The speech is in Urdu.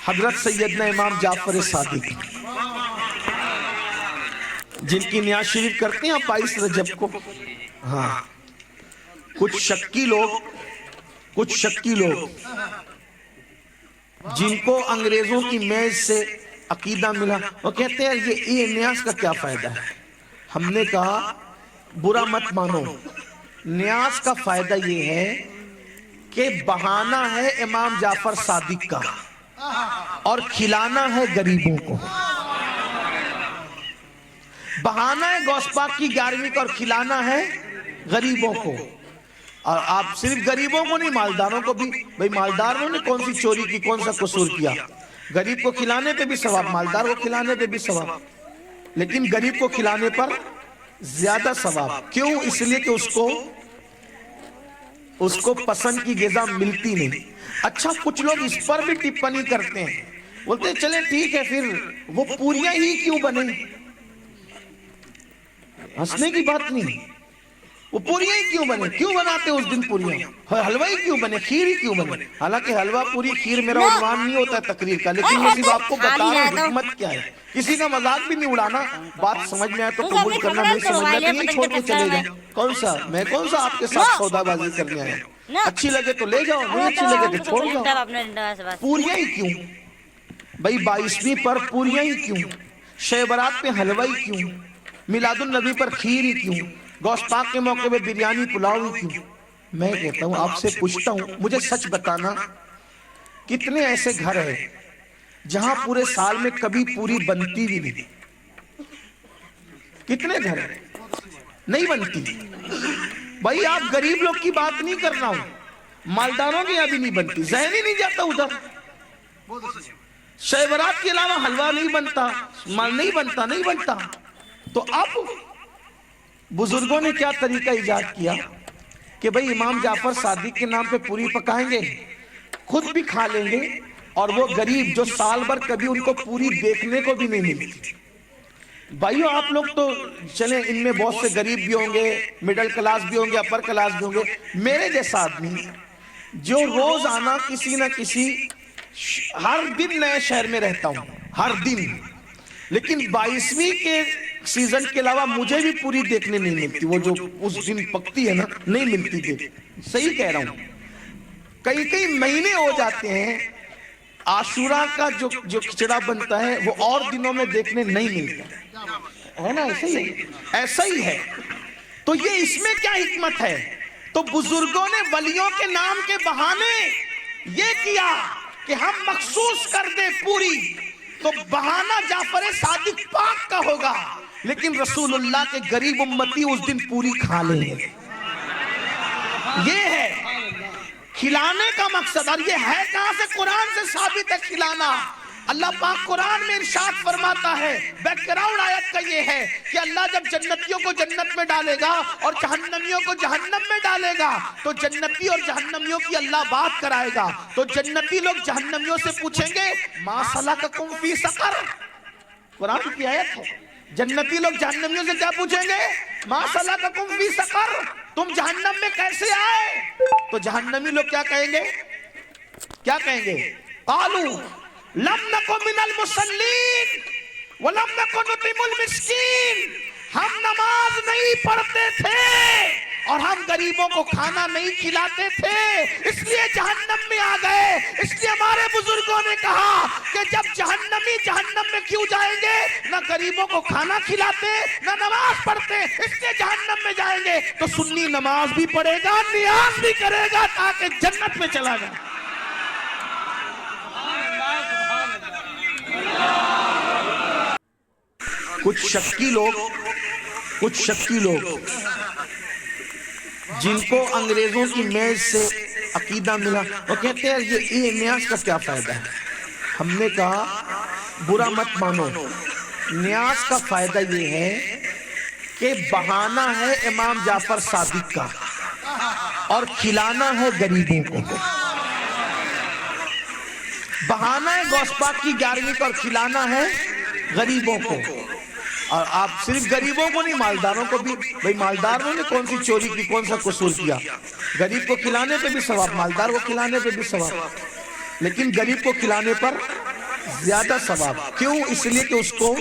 حضرت سیدنا امام جعفر صادق جن کی نیاز شریف کرتے ہیں 22 رجب کو. ہاں کچھ شکی لوگ جن کو انگریزوں کی میز سے عقیدہ ملا وہ کہتے ہیں یہ نیاز کا کیا فائدہ ہے. ہم نے کہا برا مت مانو، نیاز کا فائدہ یہ ہے کہ بہانہ ہے امام جعفر صادق کا اور کھلانا ہے غریبوں کو. بہانہ ہے غوث پاک کی 11ویں کا اور کھلانا ہے غریبوں کو. اور آپ صرف غریبوں کو نہیں، مالداروں کو بھی. بھئی مالداروں نے کون سی چوری کی، کون سا قصور کیا؟ غریب کو کھلانے پہ بھی ثواب، مالدار کو کھلانے پہ بھی ثواب، لیکن غریب کو کھلانے پر زیادہ ثواب. کیوں؟ اس لیے کہ اس کو پسند کی غذا ملتی نہیں. اچھا کچھ لوگ اس پر بھی ٹپنی کرتے ہیں، بولتے ہیں چلیں ٹھیک ہے پھر وہ پوریاں ہی کیوں بنے؟ ہنسنے کی بات نہیں، وہ پوریاں ہی کیوں بنے؟ کیوں بناتے اس دن پوریاں؟ حلوہ ہی کیوں بنے؟ کھیر ہی کیوں بنے؟ حالانکہ حلوہ پوری کھیر میرا عنوان نہیں ہوتا ہے تقریر کا، لیکن میں صرف آپ کو بتا رہا ہوں حکمت کیا ہے. کسی کا مذاق بھی نہیں اڑانا، بات سمجھ میں آئے تو قبول کرنا، نہیں سمجھنا تو نہیں چھوڑ کے چلے جائیں. کون سا میں آپ کے ساتھ سودا بازی کرنے آیا؟ اچھی لگے تو لے جاؤ، نہیں اچھی لگے تو چھوڑ جاؤ. پوریاں ہی کیوں بھائی؟ 22ویں پر پوریاں ہی کیوں؟ شب برات پہ حلوہ ہی کیوں؟ میلاد النبی پر کھیر ہی کیوں؟ غوث پاک کے موقع پہ بریانی پلاؤ ہی کیوں؟ میں کہتا ہوں، آپ سے پوچھتا ہوں، مجھے سچ بتانا کتنے ایسے گھر ہیں جہاں پورے سال میں کبھی پوری بنتی بھی نہیں؟ کتنے گھر ہیں نہیں بنتی؟ بھائی آپ غریب لوگ کی بات نہیں کرنا ہوں، مالداروں کے یہاں بھی نہیں بنتی، ذہن ہی نہیں جاتا ادھر. شب برات کے علاوہ حلوہ نہیں بنتا، مال نہیں بنتا. تو اب بزرگوں نے کیا طریقہ ایجاد کیا کہ بھئی امام جعفر صادق کے نام پہ پوری پکائیں گے، خود بھی کھا لیں گے، اور وہ غریب جو سال بھر کبھی ان کو پوری دیکھنے کو بھی نہیں ملتی. بھائیو آپ لوگ تو چلیں ان میں بہت سے غریب بھی ہوں گے، مڈل کلاس بھی ہوں گے، اپر کلاس بھی ہوں گے. میرے جیسا آدمی جو روز آنا کسی نہ کسی ہر دن نئے شہر میں رہتا ہوں، ہر دن، لیکن 22ویں کے سیزن کے علاوہ مجھے بھی پوری دیکھنے نہیں ملتی. وہ جو اس دن پکتی ہے نا، نہیں ملتی دیکھ. صحیح کہہ رہا ہوں. کئی مہینے ہو جاتے ہیں عاشورہ کا جو کھچڑا بنتا ہے وہ اور دنوں میں دیکھنے نہیں ملتا ہے نا. ایسا ہی ہے. تو یہ اس میں کیا حکمت ہے؟ تو بزرگوں نے ولیوں کے نام کے بہانے یہ کیا کہ ہم مخصوص کر دیں پوری، تو بہانہ جعفر صادق پاک کا ہوگا، لیکن رسول اللہ کے غریب امتی اس دن پوری کھا لیں گے. یہ ہے کھلانے کا مقصد. اور یہ ہے کہاں سے؟ قرآن سے ثابت ہے کھلانا. اللہ پاک قرآن میں ارشاد فرماتا ہے، بیک گراؤنڈ آیت کا یہ ہے کہ اللہ جب جنتیوں کو جنت میں ڈالے گا اور جہنمیوں کو جہنم میں ڈالے گا تو جنتی اور جہنمیوں کی اللہ بات کرائے گا. تو جنتی لوگ جہنمیوں سے پوچھیں گے ما سلککم فی سقر، قرآن کی آیت ہے. جنتی لوگ جہنمیوں سے کیا پوچھیں گے؟ ما سلککم فی سقر، تم جہنم میں کیسے آئے؟ تو جہنمی لوگ کیا کہیں گے؟ قالوا لم نکن من المصلین ولم نکن نطعم المسکین، ہم نماز نہیں پڑھتے تھے اور ہم غریبوں کو کھانا نہیں کھلاتے تھے، اس لیے جہنم میں آ گئے. اس لیے ہمارے بزرگوں نے کہا کہ جب جہنمی جہنم میں کیوں جائیں گے؟ نہ غریبوں کو کھانا کھلاتے نہ نماز پڑھتے، اس لیے جہنم میں جائیں گے. تو سنی نماز بھی پڑھے گا، نیاز بھی کرے گا تاکہ جنت میں چلا جائے. کچھ شکی لوگ جن کو انگریزوں کی میز سے عقیدہ ملا وہ کہتے ہیں یہ نیاز کا کیا فائدہ ہے. ہم نے کہا برا مت مانو، نیاز کا فائدہ یہ ہے کہ بہانہ ہے امام جعفر صادق کا اور کھلانا ہے غریبوں کو. بہانہ ہے غوث پاک کی 11ویں کا اور کھلانا ہے غریبوں کو. اور آپ صرف غریبوں کو نہیں، مالداروں کو بھی. بھئی مالداروں نے کون سی چوری کی، کون سا قصور کیا؟ غریب کو کھلانے پہ بھی ثواب، مالدار کو کھلانے پہ بھی ثواب، لیکن غریب کو کھلانے پر زیادہ ثواب. کیوں؟ اس لیے کہ اس کو